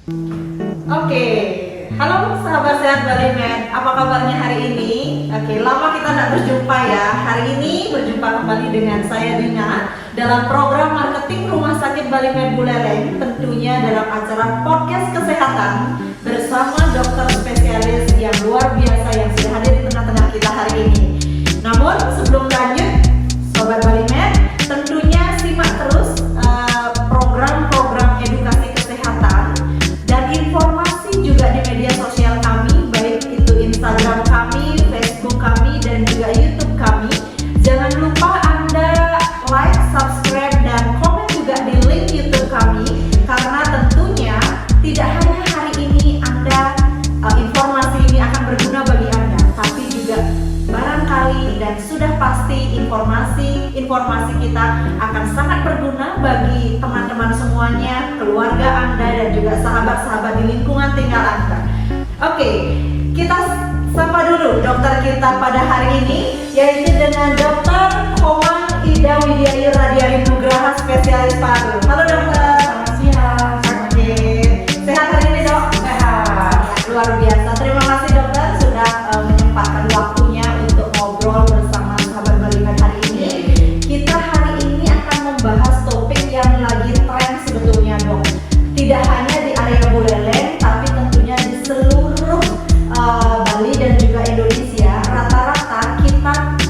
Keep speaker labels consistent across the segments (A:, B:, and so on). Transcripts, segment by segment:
A: Oke, halo sahabat sehat Balimed, apa kabarnya hari ini? Oke, lama kita tidak berjumpa ya. Hari ini berjumpa kembali dengan saya Dina dalam program marketing Rumah Sakit Balimed Buleleng, tentunya dalam acara podcast kesehatan bersama dokter spesialis yang luar biasa yang sudah hadir di tengah-tengah kita hari ini. Namun sebelum lanjut, sobat Balimed, tentunya simak terus program-program edukasi kesehatan dan informasi juga di media sosial kami, baik itu Instagram kami, Facebook kami, dan juga YouTube kami. Jangan lupa Anda like, subscribe, dan komen juga di link YouTube kami, karena tentunya tidak hanya hari ini informasi ini akan berguna bagi Anda, tapi juga barangkali dan sudah pasti informasi kita akan sangat berguna bagi teman-teman semuanya, keluarga Anda, dan juga sahabat-sahabat di lingkungan tinggal Anda. Oke, kita sapa dulu dokter kita pada hari ini, yaitu dengan Dr. Komang Ida Widiayu Radiari Nugraha, spesialis paru. Halo dokter.
B: Selamat siang.
A: Oke, sehat hari ini dok?
B: Sehat.
A: Luar biasa. Terima kasih dokter sudah menyempatkan waktunya untuk ngobrol bersama sahabat Balimed hari ini. Kita hari ini akan membahas topik yang lagi tren sebetulnya dok. Tidak hanya di area Buleleng, tapi tentunya di seluruh Bali dan juga Indonesia. Rata-rata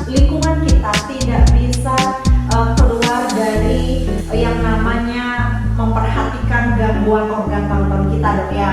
A: lingkungan kita tidak bisa keluar dari yang namanya memperhatikan gangguan organ paru-paru kita dok ya.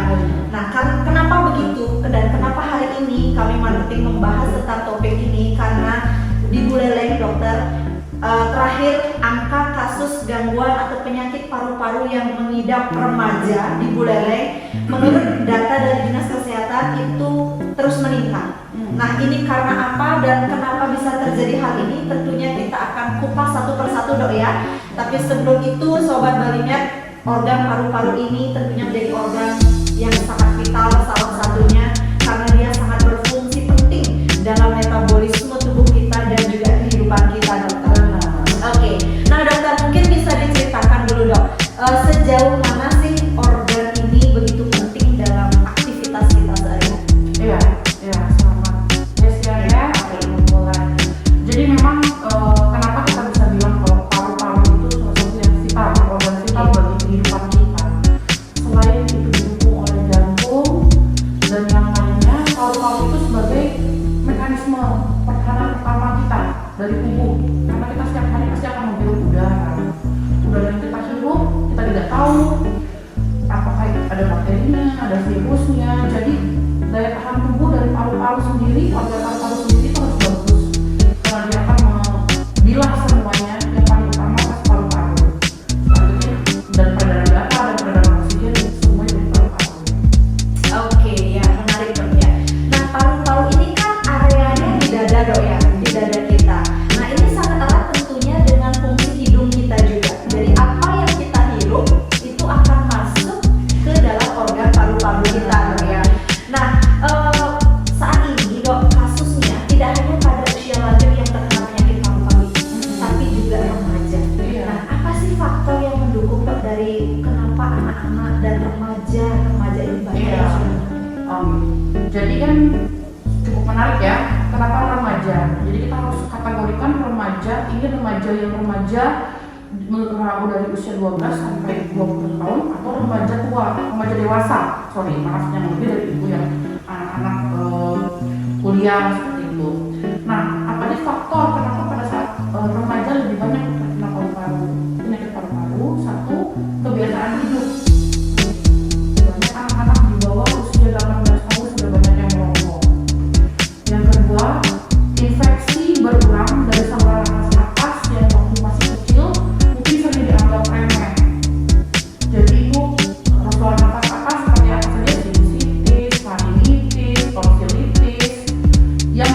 A: Nah kenapa begitu dan kenapa hari ini kami marketing membahas tentang topik ini, karena di Buleleng dokter, terakhir angka kasus gangguan atau penyakit paru-paru yang mengidap remaja di Buleleng menurut data dari Dinas Kesehatan itu terus meningkat. Nah ini karena apa dan kenapa bisa terjadi hal ini, tentunya kita akan kupas satu persatu dok ya. Tapi sebelum itu sobat Balimed, organ paru-paru ini tentunya menjadi organ yang sangat vital salah satunya, karena dia sangat berfungsi penting dalam metabolisme tubuh kita dan juga kehidupan kita dokter. Oke, nah dokter mungkin bisa diceritakan dulu dok, sejauh mana sih organ ini begitu penting dalam aktivitas kita sehari-hari?
B: Iya, selamat siang ya. Mulai. Jadi memang kenapa kita bisa bilang kalau paru-paru itu salah satu yang vital, organ vital bagi kehidupan kita. Selain itu didukung oleh jantung dan yang lainnya, paru-paru itu sebagai mekanisme pertahanan pertama kita dari tubuh. Karena kita setiap hari pasti akan menghirup udara. Udara yang kita hirup kita tidak tahu apakah ada bakterinya, ada virusnya. Jadi daya tahan tubuh dari paru-paru sendiri, organ paru-paru sendiri itu harus bagus, karena dia akan membilah semuanya. Yang paling utama pas paru-paru, selanjutnya dan peredaran darah dan peredaran oksigen semuanya dari paru-paru.
A: Oke, ya menarik dok ya. Nah paru-paru ini kan areanya di dada dok ya, di dada kita. Nah ini sangat erat tentunya dengan fungsi hidung kita juga. Jadi apa yang kita hirup itu akan masuk ke dalam organ paru-paru kita dok ya. Nah saat ini dok, kasusnya tidak hanya pada usia lanjut yang terkena penyakit paru-paru, tapi juga remaja. Nah apa sih faktor yang mendukung dok dari kenapa anak-anak dan remaja ini banyak yang sudah?
B: Jadi kan cukup menarik ya, kenapa remaja? Jadi kita harus kategorikan remaja, ini remaja yang remaja dari usia 12 sampai 20 tahun, atau remaja tua, remaja dewasa, yang lebih dari itu, yang anak-anak kuliah seperti itu. Nah, apa nih faktor kenapa pada saat remaja lebih banyak terkena penyakit paru-paru? Satu, kebiasaan hidup. Banyak anak-anak di bawah usia 18 tahun sudah banyak yang merokok. Yang kedua, infeksi berulang dari saluran nafas atas yang waktu masih kecil mungkin sering dianggap remeh. Jadi itu saluran nafas atas seperti apa saja, sinusitis, laringitis, tonsilitis, yang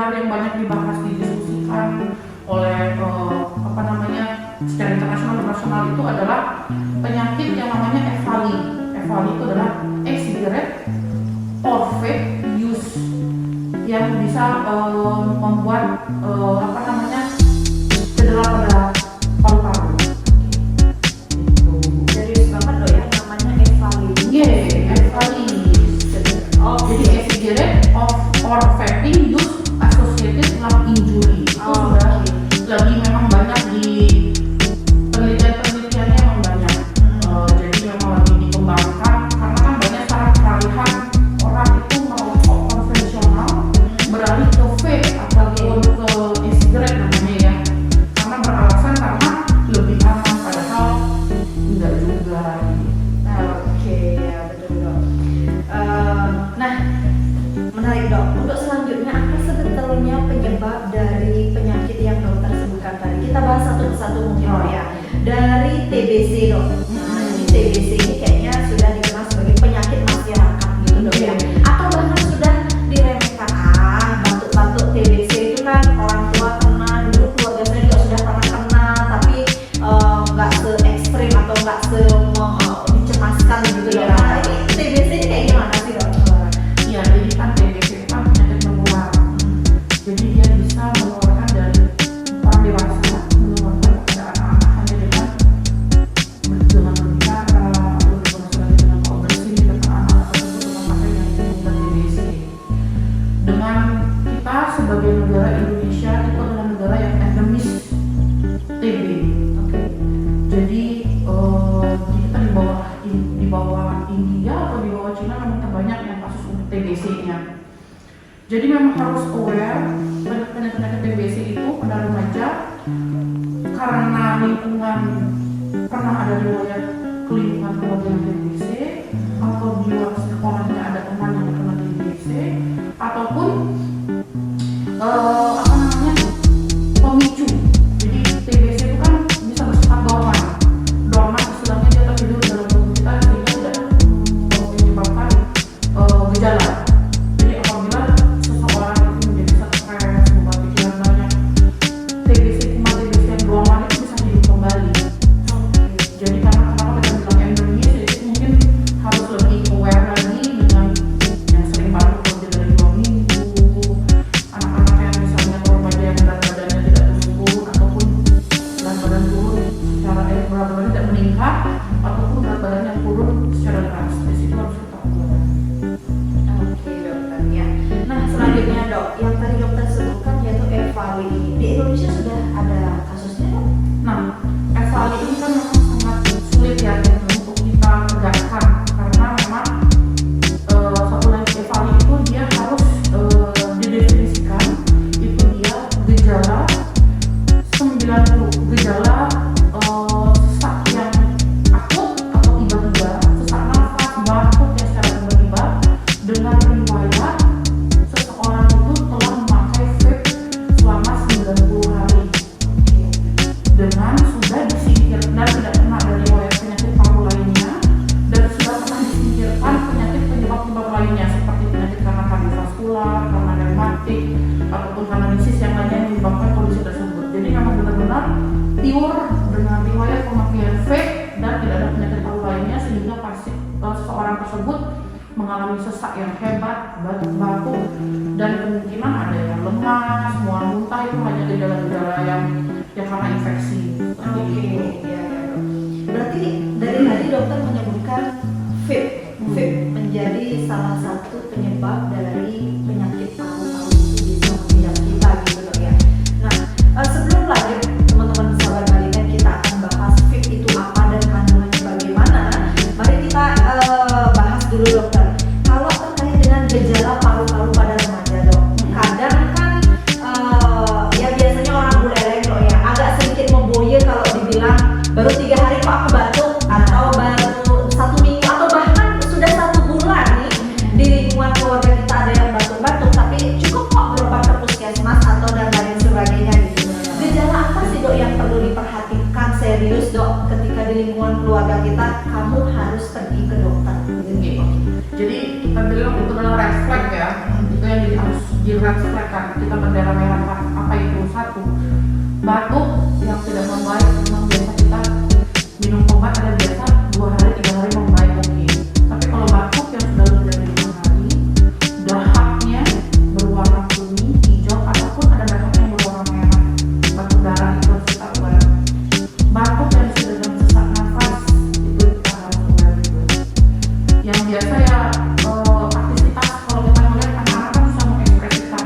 B: beredar yang banyak dibahas didiskusikan oleh secara internasional dan nasional itu adalah penyakit yang namanya EVALI. EVALI itu adalah e-cigarette or vape use yang bisa membuat cedera pada paru-paru.
A: Serius banget loh ya namanya EVALI.
B: EVALI. Jadi e-cigarette or vaping use associated lung injury. Itu sudah lagi memang banyak di penelitiannya memang banyak. Jadi memang lagi dikembangkan karena kan banyak cara peralihan orang itu merokok konvensional beralih ke vape ataupun ke e-cigarette namanya ya. Karena beralasan karena lebih aman, padahal enggak juga.
A: Oke, ya betul dok. Nah, menarik dok. Untuk selanjutnya apa sebetulnya penyebab dari penyakit yang dokter sebutkan tadi? Kita bahas satu persatu mungkin dok ya. Dari TBC dok. Nah, ini TBC ini kayaknya sudah dikenal sebagai penyakit masyarakat gitu dok ya. Atau bahkan sudah diremehkan. Batuk-batuk TBC itu kan orang tua kena, dulu keluarga saya juga sudah pernah kena, tapi nggak se ekstrim atau nggak se dicemaskan gitu dok. Nah, ini TBC ini kayak gimana sih dok?
B: Iya, jadi kan TBC itu kan penyakit menular. Jadi dia bisa menularkan dari orang dewasa, menularkan kepada anak-anak hanya dengan berbicara, berkomunikasi dengan bersin dengan anak atau dengan makanan yang menggunakan TBC. Dengan kita sebagai negara Indonesia itu adalah negara yang endemis TB. Jadi kita di bawah India atau di bawah Cina memang terbanyak yang kasus untuk TBC-nya. Jadi memang harus aware penyakit TBC itu pada remaja karena lingkungan pernah ada riwayat ke lingkungan keluarga yang TBC atau di luar sekolahnya ada teman yang terkena TBC ataupun pemicu. Jadi TBC itu kan bisa bersifat dorman. Dorman istilahnya dia tertidur dalam tubuh kita sehingga tidak menyebabkan gejala. Jadi apabila seseorang itu menjadi stres, beban pikiran banyak, TBC yang dorman itu bisa hidup kembali. Jadi karena kenapa kita bilang endemis, jadi mungkin harus lebih aware lagi dengan yang sering batuk lebih dari 2 minggu, anak-anak yang misalnya remaja yang berat badannya tidak turun ataupun berat badan turun secara berat badan tidak meningkat ataupun berat badan yang turun secara drastis, itu harus kita aware.
A: Oke dokter ya. Nah selanjutnya dok, yang tadi dokter sebutkan yaitu EVALI ini di Indonesia sudah ada kasusnya dok?
B: Nah, EVALI ini kan memang sangat sulit ya untuk kita tegakkan karena memang satu lagi EVALI itu dia harus didefinisikan itu dia gejala 90 gejala sesak yang akut atau tiba-tiba, sesak nafas, batuk yang secara tiba-tiba dengan riwayat seseorang itu telah memakai vape selama 90 hari dengan sudah disingkirkan dan tidak kena dari riwayat penyakit paru lainnya dan sudah pernah disingkirkan penyebab-penyebab lainnya seperti penyakit karena kardiovaskular, karena rematik ataupun karena disease yang lainnya yang menyebabkan kondisi tersebut. Jadi memang benar-benar pure dengan riwayat pemakaian vape dan tidak ada penyakit paru lainnya sehingga seseorang tersebut mengalami sesak yang hebat, batuk, dan kemungkinan ada yang lemas, mual muntah, itu hanya gejala-gejala yang karena infeksi.
A: Ya dok. Berarti dari tadi dokter menyebutkan vape menjadi salah satu penyebab dari penyakit paru-paru itu bisa menginjak kita gitu dok ya. Nah sebelum lanjut teman-teman sahabat Balina, kita akan bahas vape itu apa dan kandungannya bagaimana. Mari kita bahas dulu dokter. Kalau terkait dengan gejala paru-paru pada remaja dok, kadang kan ya biasanya orang buleleng dok ya, agak sedikit memboye kalau dibilang baru 3 hari kok aku batuk, atau baru 1 minggu atau bahkan sudah 1 bulan nih di lingkungan keluarga kita ada yang batuk-batuk tapi cukup kok berobat ke puskesmas atau dan lain sebagainya gitu. Gejala apa sih dok yang perlu diperhatikan serius dok ketika di lingkungan keluarga kita, kamu harus pergi ke dokter.
B: Gitu. Jadi kita bilang itu adalah red flag ya, itu yang harus di red flag kan. Kita bendera merah apa itu? Satu, batuk yang tidak membaik. Memang biasa kita minum obat ada biasa 2 hari 3 hari membaik mungkin. Tapi kalau batuk yang sudah lebih dari 5 hari, dahaknya berwarna kuning, hijau, ataupun ada dahak yang berwarna merah, batuk darah itu harus kita ubah. Batuk yang sudah dengan sesak nafas itu kita harus ubah juga. Yang biasa ya aktivitas, kalau kita melihat anak-anak kan bisa mengekspresikan,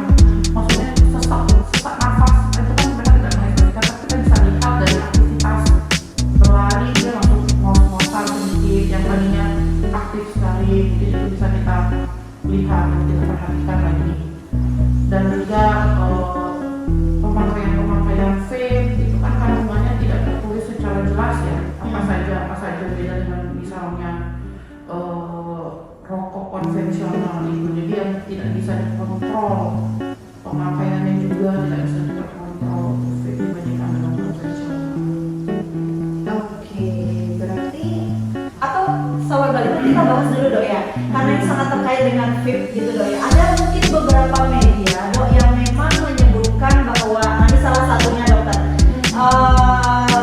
B: maksudnya sesak nafas itu kan mereka tidak mengekspresikan, tapi kita bisa lihat dari aktivitas berlari dia langsung ngos-ngosan sedikit, yang tadinya aktif sekali mungkin itu bisa kita lihat dan kita perhatikan lagi. Dan juga pemakaian vape itu kan kandungannya tidak tertulis secara jelas ya, apa saja beda dengan misalnya rokok konvensional itu, jadi yang tidak bisa dikontrol pemakaiannya juga tidak bisa dikontrol vape dibandingkan dengan konvensional.
A: Oke, berarti atau soal balik kita bahas dulu dok ya, karena ini sangat terkait dengan vape gitu dok ya. Ada mungkin beberapa media dok yang memang menyebutkan bahwa ini salah satunya dokter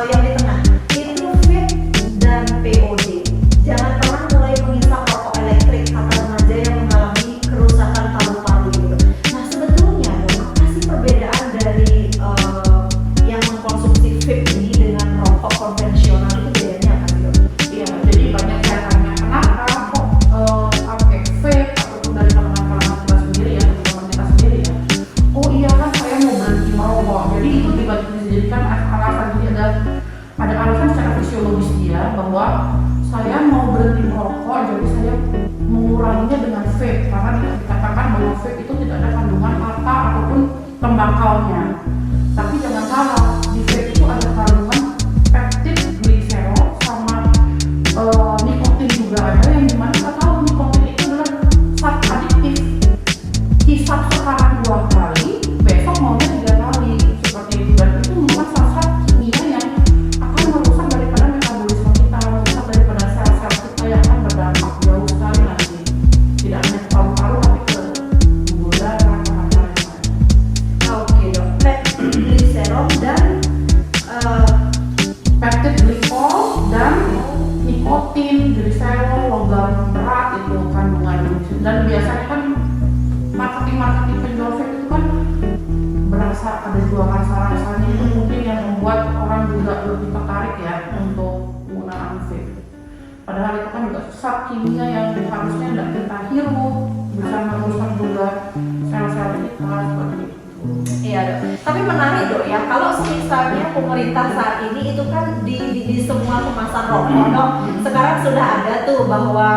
A: yang di tengah itu vape dan POD. Jangan pernah mulai mengisap rokok elektrik kata remaja yang mengalami kerusakan paru-paru gitu. Nah sebetulnya dok, apa sih perbedaan dari yang mengkonsumsi vape ini dengan rokok konvensional, itu bedanya apa sih dok?
B: Iya, jadi banyak yang tanya kenapa kok pakai vape ataupun dari kalangan kita sendiri ya, teman kita sendiri ya. Oh iya kan saya mau berhenti merokok, jadi itu dijadikan alasan. Jadi ada alasan secara fisiologis dia bahwa saya mau berhenti merokok, jadi saya menguranginya dengan vape, karena dikatakan bahwa vape itu tidak ada kandungan kata ataupun tembakaunya. Tapi jangan salah, di vape itu ada kandungan peptid, gliserol, sama nikotin juga ada, yang dimana kita tahu nikotin itu adalah zat adiktif. Hisap sekarang 2 kali, besok maunya 3 kali, seperti itu. Dan itu merupakan zat kimia yang akan merusak daripada metabolisme kita, merusak daripada sel-sel kita yang akan berdampak jauh sekali nanti. Tidak hanya ke paru-paru tapi ke pembuluh darah, ke hal-hal yang lain.
A: Oke dok, peptid, gliserol dan
B: Peptid glikol dan nikotin, gliserol, logam berat itu kandungan. Dan biasanya kan marketing penjual vape itu kan berasa ada jual rasa-rasanya, itu mungkin yang membuat orang juga lebih tertarik ya untuk penggunaan vape. Padahal itu kan juga zat kimia yang harusnya tidak kita hirup, bisa merusak juga sel-sel kita seperti itu.
A: iya dok. Tapi menarik dok ya, kalau misalnya pemerintah saat ini itu kan di semua kemasan rokok dok, sekarang sudah ada tuh bahwa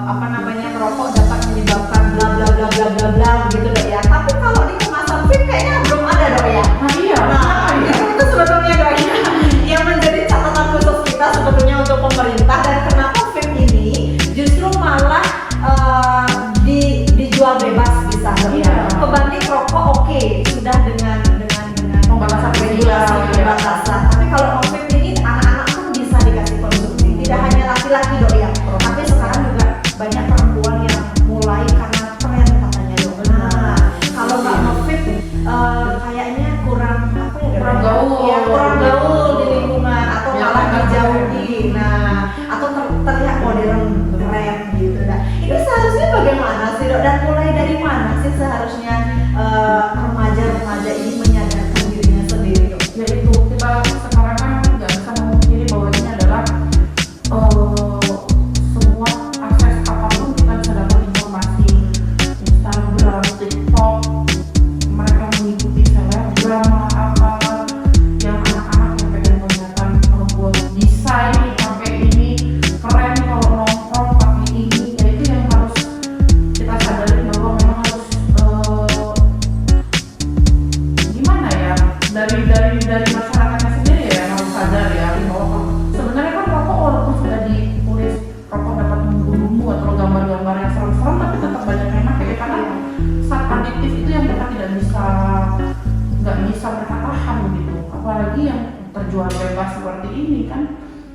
A: apa namanya rokok dapat menyebabkan bla bla bla bla bla bla gitu dok ya. Tapi kalau di kemasan vape kayaknya belum ada dok ya.
B: Nah iya,
A: Itu sebetulnya dok ya yang menjadi catatan khusus kita sebetulnya untuk pemerintah, dan kenapa vape ini justru malah dijual bebas bisa dok ya.
B: Iya.
A: Pembanding rokok oke, sudah dengan
B: Pembatasan
A: regulasi
B: media,
A: pembatasan. Tapi kalau vape ini anak-anak pun bisa dikasih konsumsi, tidak hanya laki-laki dok ya, tapi sekarang juga banyak perempuan yang mulai karena tren katanya dok. Nah, kalau nggak nge-vape kayaknya kurang apa ya dok?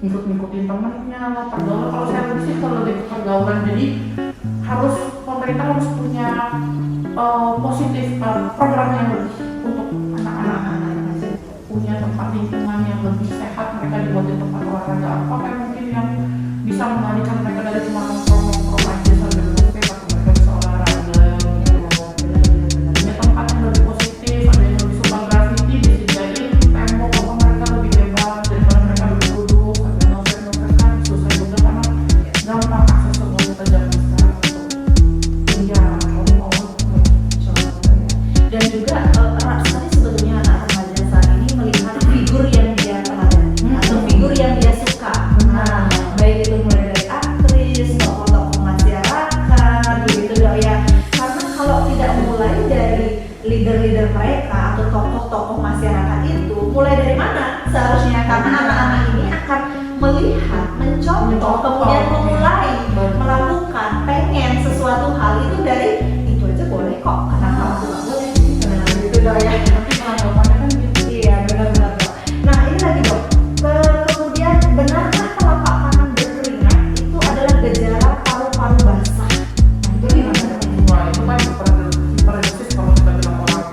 B: ngikut-ngikutin temennya, pergaulan. Kalau saya lebih sih kalau lebih ke pergaulan, jadi harus pemerintah harus punya positif program yang lebih untuk anak-anak, punya tempat lingkungan yang lebih sehat, mereka dibuatin tempat olahraga apa kayak mungkin yang bisa mengalihkan mereka dari cuma nongkrong aja sambil ngopi, atau mereka bisa olahraga gitu. Punya tempat yang lebih positif, ada yang lebih suka graffiti, disediain tembok apa mereka lebih bebas daripada mereka duduk sambil novel kan susah juga karena gampang akses semua kita zaman sekarang gitu. Iya,
A: Dan juga erat sekali sebetulnya anak remaja saat ini melihat figur yang dia teladan atau figur yang dia suka. Nah, baik itu mulai dari aktris, tokoh-tokoh masyarakat, begitu dok ya. Karena kalau tidak mulai dari leader-leader mereka atau tokoh-tokoh masyarakat itu, mulai dari mana seharusnya? Karena anak-anak ini akan melihat, mencontoh, kemudian memulai melakukan, pengen sesuatu hal itu dari itu aja boleh kok, kenapa aku nggak boleh? Nah, gitu dok ya.
B: tapi penanggapannya kan gitu.
A: Iya, benar-benar dok. Nah, ini lagi dok. Kemudian benarkah telapak tangan berkeringat itu adalah gejala paru-paru basah? Nah, itu gimana dok?
B: Wah, itu kan hiperemesis kalau kita bilang orang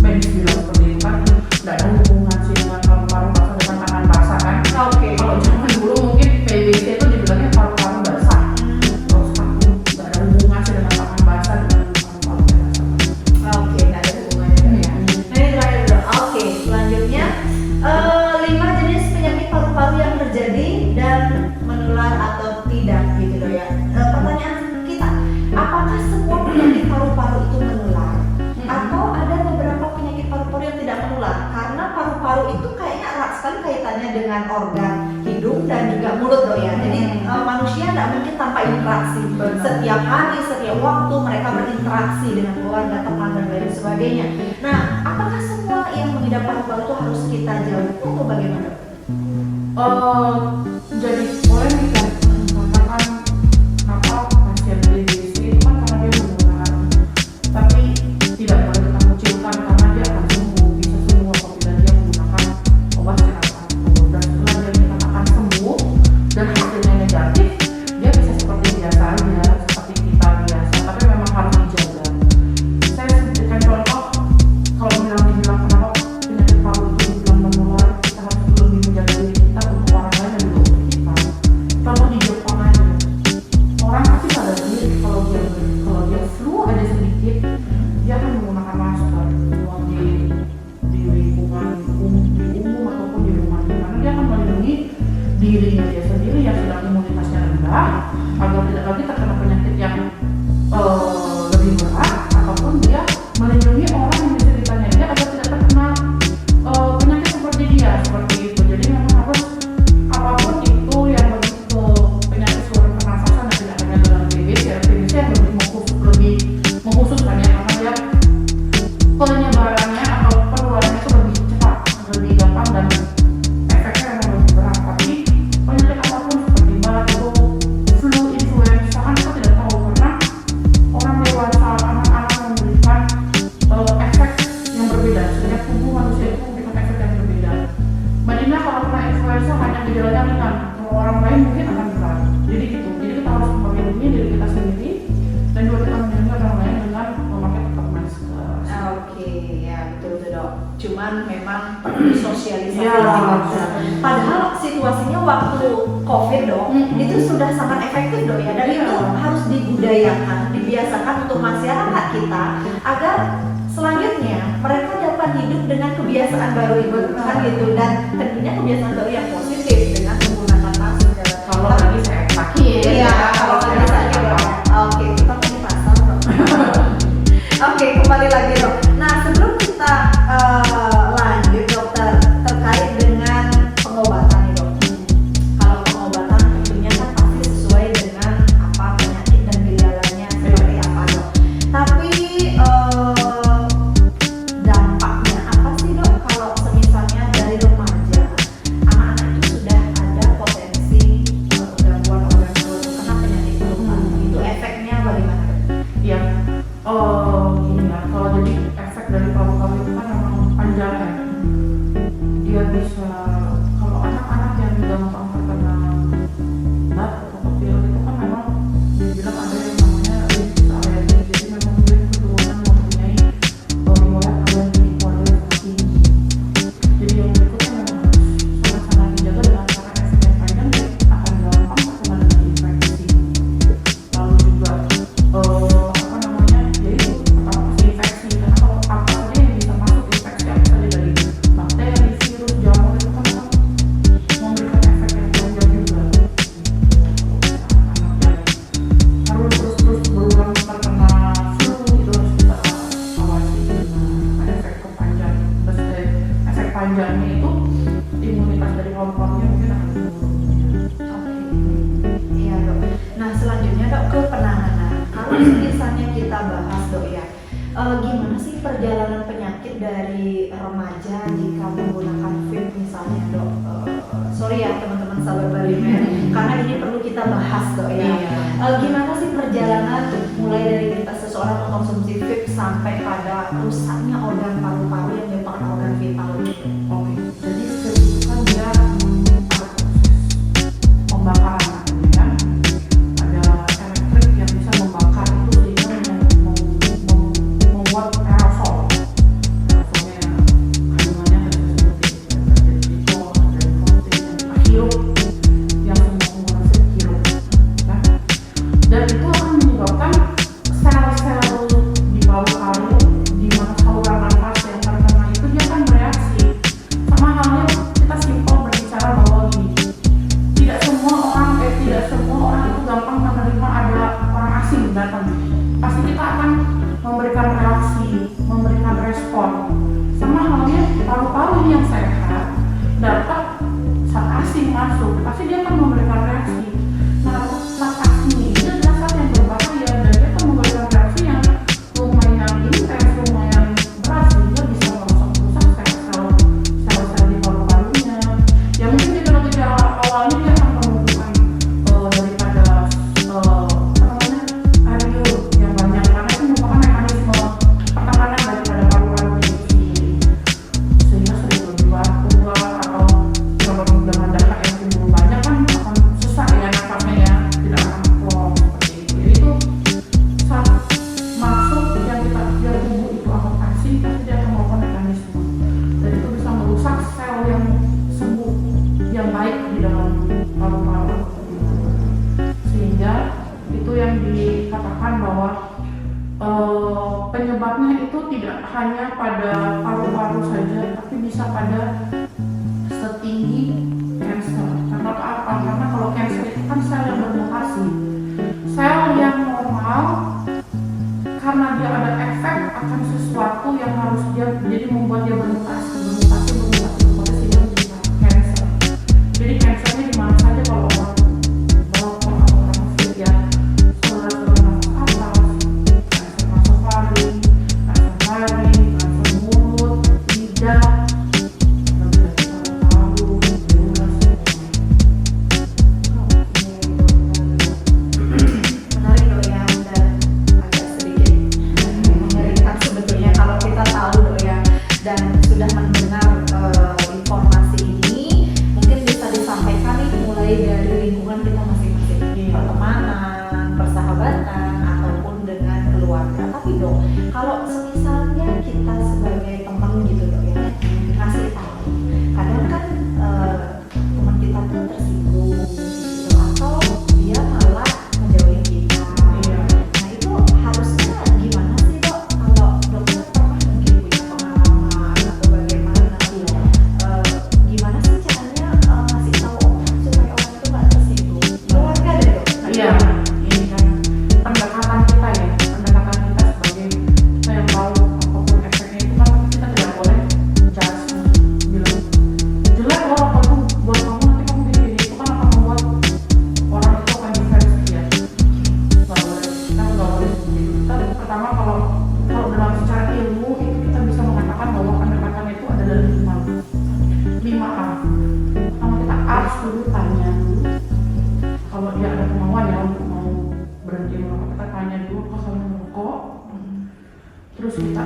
B: medis bilang seperti itu kan nggak ada hubungan sih dengan paru-paru basah dengan tangan basah kan.
A: Oke.
B: Kalau zaman dulu mungkin PBC itu dibilangnya paru-paru basah, terus aku nggak ada hubungan sih dengan tangan basah dengan paru-paru basah.
A: Oke, nggak ada hubungannya.
B: Iya.
A: Nah, ini terakhir dok. Oke, selanjutnya 5 jenis penyakit paru-paru yang terjadi dan menular atau tidak gitu dok ya. Pertanyaan kita, apakah semua penyakit paru-paru itu menular? Atau ada beberapa penyakit paru-paru yang tidak menular? Karena paru-paru itu kayaknya erat sekali kaitannya dengan organ hidung dan juga mulut dok ya. Jadi manusia tidak mungkin tanpa interaksi. Setiap hari, setiap waktu mereka berinteraksi dengan keluarga, teman dan lain sebagainya. Nah, apakah semua yang mengidap paru-paru itu harus kita jauhi atau bagaimana?
B: Jadi polemik kan katakan kenapa pasien DBC itu kan karena dia menular, tapi tidak boleh kita kucilkan karena dia akan sembuh, bisa sembuh apabila dia menggunakan obat secara teratur. Dan setelah dia dinyatakan sembuh dan hasilnya negatif, dia bisa seperti biasa aja, seperti kita biasa, tapi memang harus dijaga. Saya berikan contoh, kalau dibilang kenapa penyakit paru itu dibilang menular, kita harus lebih menjaga diri kita untuk orang lain dan juga untuk kita. Contoh di Jepang aja, orang pasti sadar diri kalau dia flu aja sedikit, dia akan menggunakan masker mau di lingkungan umum ataupun di rumahnya, karena dia akan melindungi dirinya dia sendiri yang sedang imunitasnya rendah agar tidak lagi terkena penyakit yang lebih berat, ataupun dia melindungi orang yang di sekitarnya dia agar tidak terkena penyakit seperti dia, seperti itu. Jadi memang harus apapun itu yang lebih ke penyakit saluran pernafasan dan tidak hanya dengan TBC yang lebih mengkhususkan ya, karena dia penyebarannya atau penularannya itu lebih cepat, lebih gampang dan efeknya memang lebih berat. Tapi penyakit apapun seperti batuk, flu, influenza kan kita tidak tahu karena orang dewasa, anak-anak memberikan efek yang berbeda. Setiap tubuh manusia itu memberikan efek yang berbeda. Madinah kalau kena influenza hanya gejalanya ringan, kalau orang lain mungkin akan berat. Jadi gitu. Jadi kita harus melindungi diri kita sendiri dan juga kita melindungi orang lain dengan memakai tetap masker.
A: Oke, ya betul dok. Cuman memang perlu sosialisasi
B: Ya,
A: lebih lanjut. Padahal situasinya waktu COVID dok, itu sudah sangat efektif dok ya. Dan
B: Iya.
A: itu harus dibudayakan, dibiasakan untuk masyarakat kita agar selanjutnya mereka dapat hidup dengan kebiasaan baru itu kan gitu, dan tentunya kebiasaan baru yang positif dengan menggunakan masker.
B: Kalau lagi saya sakit,
A: Iya, kalau lagi sakit dok. Oke, kita mau di pasar dok. Oke, kembali lagi dok. Nah, sebelum kita lanjut dokter terkait dengan pengobatan nih dok. Kalau pengobatan tentunya kan pasti sesuai dengan apa penyakit dan gejalanya seperti apa dok. Tapi dampaknya apa sih dok kalau misalnya dari remaja anak-anak itu sudah kalau misalnya kita bahas dok ya, gimana sih perjalanan penyakit dari remaja jika menggunakan vape misalnya dok? Sorry ya teman-teman sahabat Balimed, karena ini perlu kita bahas dok ya. Gimana sih perjalanan mulai dari kita seseorang mengkonsumsi vape sampai pada rusaknya organ paru-paru yang merupakan organ vital gitu?
B: Oke, jadi vape itu kan dia ada proses pembakaran kan, ada elektrik yang bisa membakar itu sehingga membuat aerosol. Aerosolnya kandungannya seperti dicol, ada protein, ada hirup yang semua penggunaan vape hirup, kan? Dan itu akan menyebabkan sel-sel di paru-paru di mana saluran nafas yang terkena itu dia akan bereaksi. Sama halnya kita simpel berbicara bahwa gini, tidak semua orang itu gampang menerima ada orang asing datang. Pasti kita akan memberikan reaksi, memberikan respon. Sama halnya paru-paru yang sehat dapat saat asing masuk, pasti dia akan memberikan reaksi. Nah, saat asing ini adalah saat yang berbahaya dan dia akan memberikan reaksi yang lumayan intens, lumayan berat sehingga bisa merusak sel-sel di paru-parunya. Ya mungkin di gejala awalnya dia akan menunjukkan daripada ariur yang banyak karena itu merupakan mekanisme pertahanan daripada paru-parunya itu sendiri, sehingga sering lebih batuk atau kalau dengan darah yang timbul banyak kan akan susah ya nafasnya ya, tidak akan plong seperti itu. Jadi itu saat masuk yang kita dia tubuh itu akan asing, pasti dia akan melakukan mekanisme dan itu bisa merusak sel yang sembuh yang baik di dalam paru-paru, sehingga itu yang dikatakan bahwa penyebabnya itu tidak hanya pada paru-paru saja, tapi bisa pada setinggi kanker. Karena apa? Karena kalau kanker itu kan sel yang bermutasi. Sel yang normal karena dia ada efek akan sesuatu yang harus dia jadi membuat dia bermutasi sehingga menjadi kanker. Jadi kankernya di mana saja kalau orang ya, saluran nafas atas, kanker nasofaring, kanker laring, kanker mulut, lidah, paru-paru, uras,
A: Menarik dok ya, dan agak sedikit mengerikan sebetulnya kalau kita tahu dok ya, dan sudah mendengar informasi ini, mungkin bisa disampaikan nih mulai dari lingkungan kita masing-masing, pertemanan, persahabatan, ataupun dengan keluarga. Tapi dok, kalau misalnya kita sebagai teman gitu dok ya, ngasih tahu, kadang kan teman kita tuh tersinggung gitu, atau dia malah ngejauhin kita. Nah itu harusnya gimana sih dok? Kalau dokter pernah mungkin punya pengalaman atau bagaimana? Gimana sih caranya ngasih tahu orang supaya orang itu nggak tersinggung? Keluarga deh dok.
B: iya, ini kan pendekatan kita ya, pendekatan kita sebagai kita yang tahu apapun efeknya itu kan kita tidak boleh judge, bilang jelek loh apapun buat kamu nanti kamu gini itu kan akan membuat orang itu akan defensive ya. Nggak boleh, kita nggak boleh seperti itu. Kita pertama kalau dalam secara ilmu itu kita bisa mengatakan bahwa pendekatan itu ada dari 5A. Pertama kita harus dulu tanya dulu kalau dia ada kemauan ya untuk mau berhenti merokok, kita tanya dulu apakah kamu merokok, terus kita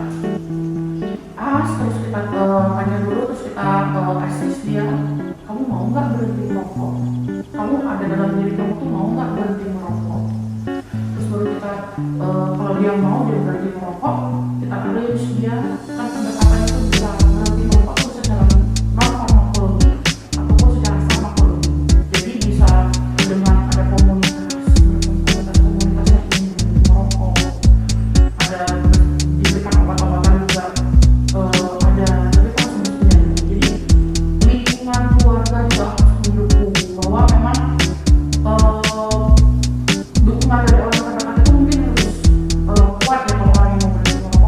B: tanya dulu, terus kita assist dia, kamu mau nggak berhenti merokok, kamu ada dalam diri kamu tuh mau nggak berhenti merokok. Terus baru kita kalau dia mau dia berhenti merokok, kita arrange dia, kan pendekatan itu bisa berhenti merokok tuh secara non farmakologi ataupun secara farmakologi. Jadi bisa dengan ada komunitas yang ingin merokok, ada diberikan obat-obatan juga, ada, tapi kan semestinya. Jadi lingkungan keluarga juga harus mendukung bahwa memang dukungan dari orang terdekat itu mungkin harus kuat ya kalau orang yang mau berhenti merokok.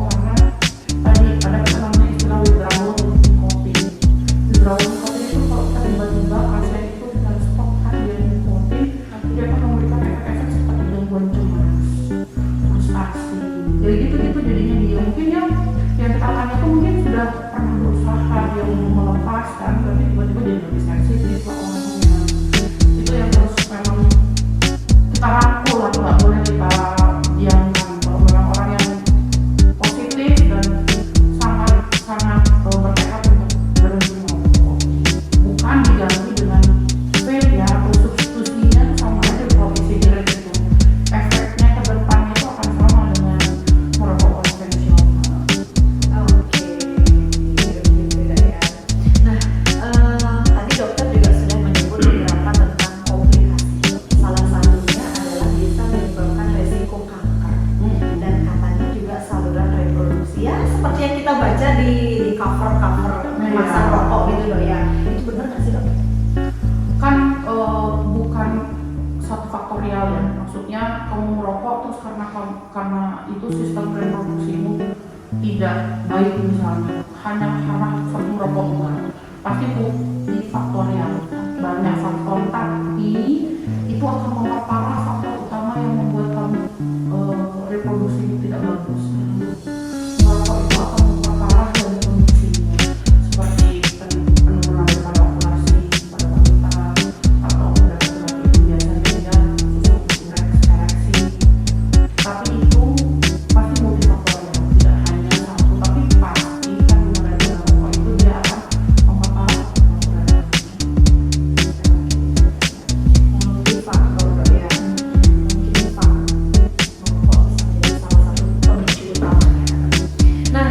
B: karena itu sistem reproduksimu tidak baik misalnya, hanya karena satu rokok enggak, pasti multifaktorial, banyak faktor, tapi itu akan memperparah faktor utama yang membuat kamu reproduksi tidak bagus. Merokok itu akan memperparah dari kondisinya, seperti penurunan daripada okulasi pada wanita atau pada laki-laki itu biasanya dia susuk ereksi. Tapi itu pasti multifaktorial, tidak hanya satu, tapi pasti kandungan dari rokok itu dia akan memperparah kandungan.
A: Multifaktor ya, mungkin merokok bisa menjadi salah satu pemicu utamanya. Nah,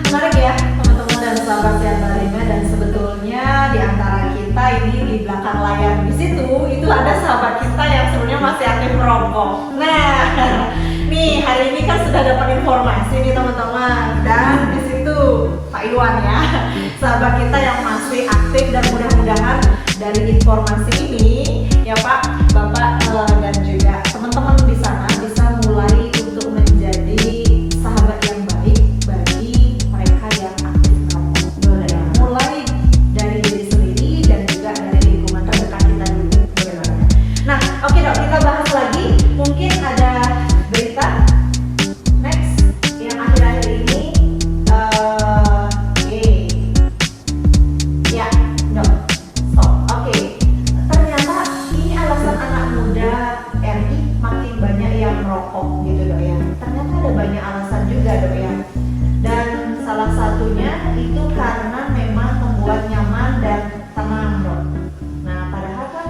A: menarik ya teman-teman dan sahabat Sehat Balime, dan sebetulnya di antara kita ini di belakang layar di situ itu ada sahabat kita yang sebenarnya masih aktif merokok. Nah, nih hari ini kan sudah dapat informasi nih teman-teman, dan di situ Pak Iwan ya, sahabat kita yang masih aktif, dan mudah-mudahan dari informasi ini ya Pak, Bapak dan juga teman-teman di sana bisa mulai untuk menjadi sahabat yang baik bagi mereka yang aktif merokok. Ya, mulai dari diri sendiri dan juga dari lingkungan terdekat kita dulu. Nah, oke Dok, kita bahas lagi. Mungkin ada berita next yang akhir-akhir ini. Ya, Dok. Stop. Oke. Ternyata ini alasan anak muda RI makin banyak yang merokok gitu Dok ya. Ternyata ada banyak alasan juga Dok ya. Dan salah satunya itu karena memang membuat nyaman dan tenang Dok. Nah, padahal kan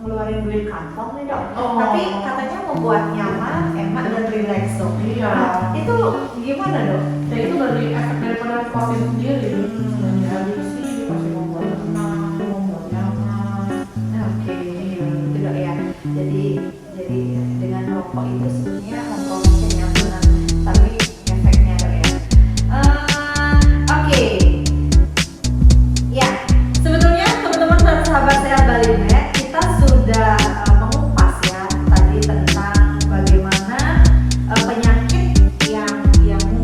A: ngeluarin duit kantong nih Dok.
B: Oh.
A: Tapi katanya membuat nyaman, enak dan rileks Dok.
B: Iya.
A: Nah, itu gimana Dok?
B: Dan itu dari efek daripada nikotin sendiri, dan adiksi dia pasti membuat tenang, membuat nyaman.
A: Oke, gitu Dok ya. Jadi dengan rokok itu sebenarnya memperoleh kenyamanan, tapi efeknya Dok ya. Oke. Ya, sebetulnya teman-teman dan sahabat Sehat Balime, kita sudah mengupas ya tadi tentang bagaimana penyakit yang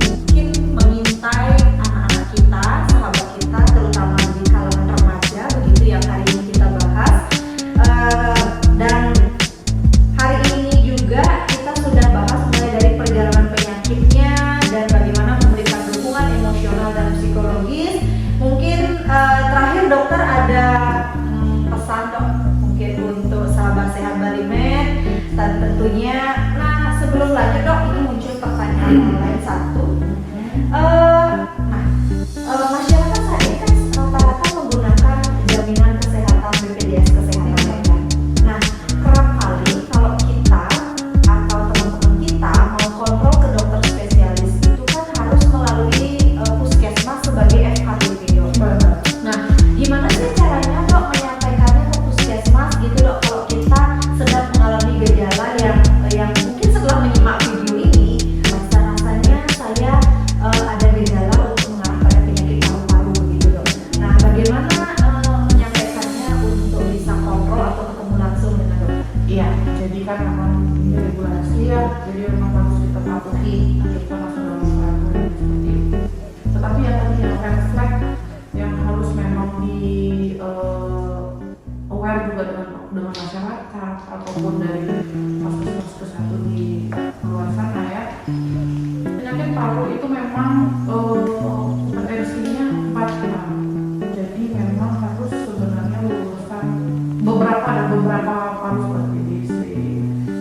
A: mungkin mengintai anak-anak kita, sahabat kita, terutama di kalangan remaja, begitu yang hari ini kita bahas. Dan hari ini juga kita sudah bahas mulai dari perjalanan penyakitnya dan bagaimana memberikan dukungan emosional dan psikologis. Mungkin terakhir dokter ada pesan Dok, mungkin untuk sahabat Sehat Balime, dan tentunya, nah sebelum lanjut Dok, ini muncul pertanyaan lain satu. Masyarakat saat ini kan rata-rata menggunakan jaminan kesehatan BPJS Kesehatan ya. Nah, kerap kali kalau kita atau teman-teman kita mau kontrol ke dokter spesialis itu kan harus melalui puskesmas sebagai FKTP Dok. Nah, gimana sih caranya Dok menyampaikannya ke puskesmas gitu Dok, kalau kita sedang mengalami gejala yang mungkin setelah menyimak video ini rasanya saya ada gejala untuk mengarah pada penyakit paru-paru begitu Dok. Nah, bagaimana menyampaikannya untuk bisa kontrol atau ketemu langsung dengan dokter?
B: Iya, jadi kan memang ini regulasi ya, jadi memang harus kita patuhi. Kita masuk dalam peraturan seperti itu. Tetapi yang tadi yang red flag yang harus memang di aware juga dengan masyarakat ataupun dari kasus-kasus kesehatan di luar sana ya. Penyakit paru itu memang potensinya 4 gram. Jadi memang harus sebenarnya lulusan beberapa paru seperti DC.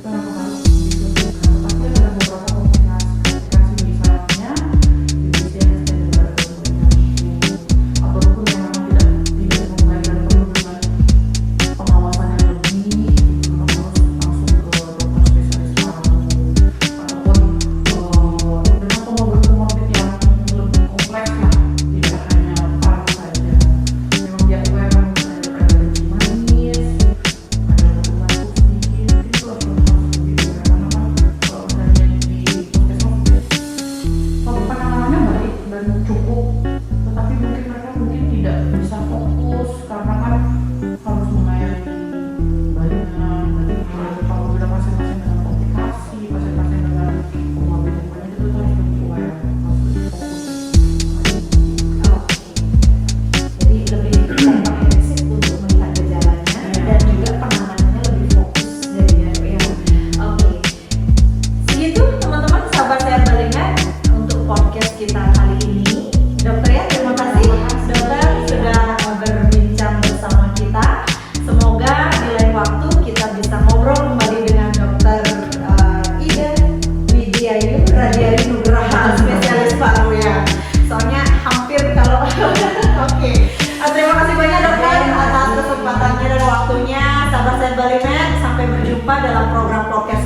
B: Itu memang harus disuntikan. Tapi ada beberapa komplikasi misalnya DC yang tidak ada komplikasi ataupun yang memang tidak memulai dan perlu dengan pengawasan yang lebih, memang harus langsung ke dokter spesialis paru ataupun dengan komorbid yang lebih kompleks lah, tidak hanya paru saja. Memang dia aware ada manis, ada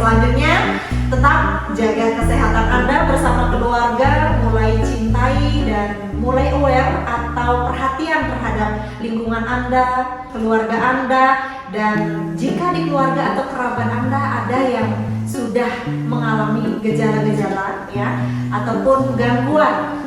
A: selanjutnya tetap jaga kesehatan Anda bersama keluarga, mulai cintai dan mulai aware atau perhatian terhadap lingkungan Anda, keluarga Anda, dan jika di keluarga atau kerabat Anda ada yang sudah mengalami gejala-gejala ya ataupun gangguan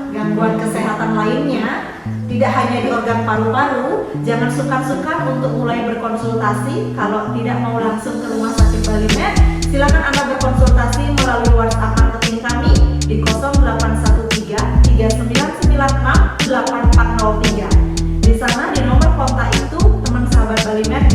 A: kesehatan lainnya, tidak hanya di organ paru-paru, jangan sungkan-sungkan untuk mulai berkonsultasi. Kalau tidak mau langsung ke Rumah Sakit Bali Med, silakan Anda berkonsultasi melalui WhatsApp marketing kami di 0813 3996 8403. Di sana di nomor kontak itu teman sahabat Bali Med